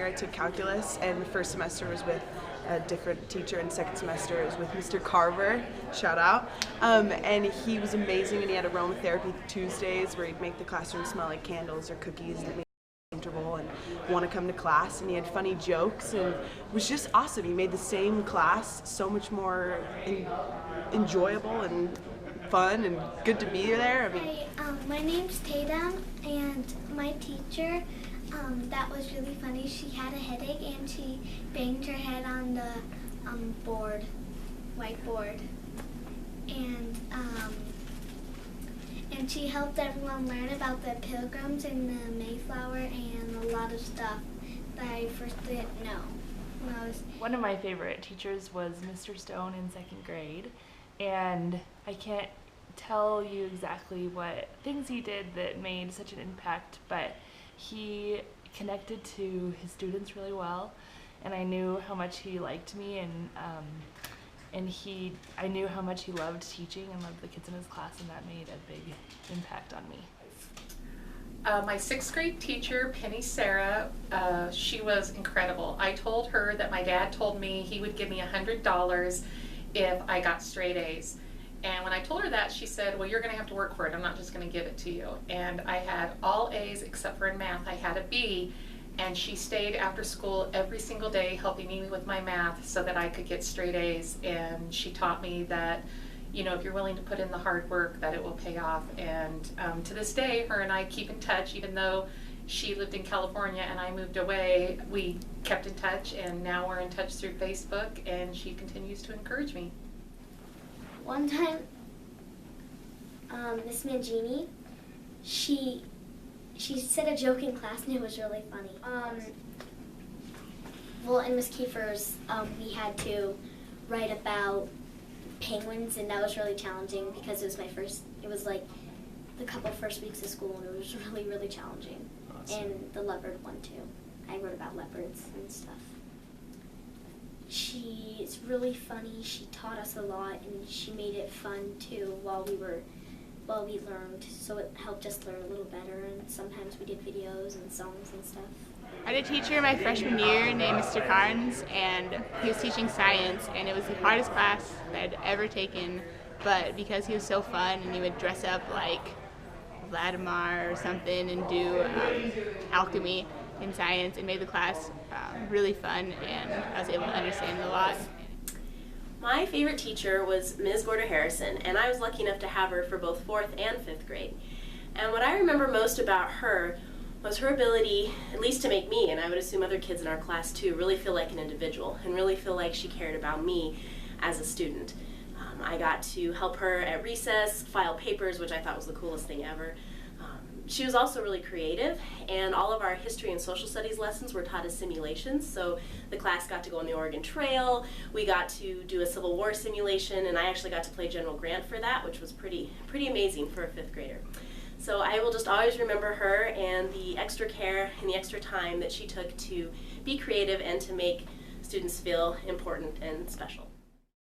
year I took calculus, and the first semester was with a different teacher, and second semester was with Mr. Carver, shout out. And he was amazing, and he had aromatherapy Tuesdays where he'd make the classroom smell like candles or cookies, and it made me comfortable and want to come to class, and he had funny jokes, and it was just awesome. He made the same class so much more enjoyable and fun and good to be there. Hi, my name's Tatum, and my teacher, that was really funny. She had a headache and she banged her head on the whiteboard, and she helped everyone learn about the Pilgrims and the Mayflower and a lot of stuff that I first didn't know. One of my favorite teachers was Mr. Stone in second grade, and I can't tell you exactly what things he did that made such an impact, but he connected to his students really well, and I knew how much he liked me, and I knew how much he loved teaching and loved the kids in his class, and that made a big impact on me. My sixth grade teacher, Penny Sarah, she was incredible. I told her that my dad told me he would give me $100 if I got straight A's. And when I told her that, she said, well, you're going to have to work for it. I'm not just going to give it to you. And I had all A's except for in math. I had a B, and she stayed after school every single day helping me with my math so that I could get straight A's. And she taught me that, you know, if you're willing to put in the hard work, that it will pay off. And to this day, her and I keep in touch, even though she lived in California and I moved away. We kept in touch, and now we're in touch through Facebook, and she continues to encourage me. One time, Miss Mangini, she said a joke in class, and it was really funny. Well, in Miss Kiefer's, we had to write about penguins, and that was really challenging because it was like the couple first weeks of school, and it was really, really challenging. Awesome. And the leopard one too. I wrote about leopards and stuff. She's really funny. She taught us a lot, and she made it fun too while we learned. So it helped us learn a little better, and sometimes we did videos and songs and stuff. I had a teacher my freshman year named Mr. Carnes, and he was teaching science, and it was the hardest class that I'd ever taken, but because he was so fun and he would dress up like Vladimir or something and do alchemy in science, it made the class really fun, and I was able to understand a lot. My favorite teacher was Ms. Gorder Harrison, and I was lucky enough to have her for both 4th and 5th grade. And what I remember most about her was her ability, at least to make me, and I would assume other kids in our class too, really feel like an individual and really feel like she cared about me as a student. I got to help her at recess, file papers, which I thought was the coolest thing ever. She was also really creative, and all of our history and social studies lessons were taught as simulations, so the class got to go on the Oregon Trail, we got to do a Civil War simulation, and I actually got to play General Grant for that, which was pretty amazing for a 5th grader. So I will just always remember her and the extra care and the extra time that she took to be creative and to make students feel important and special.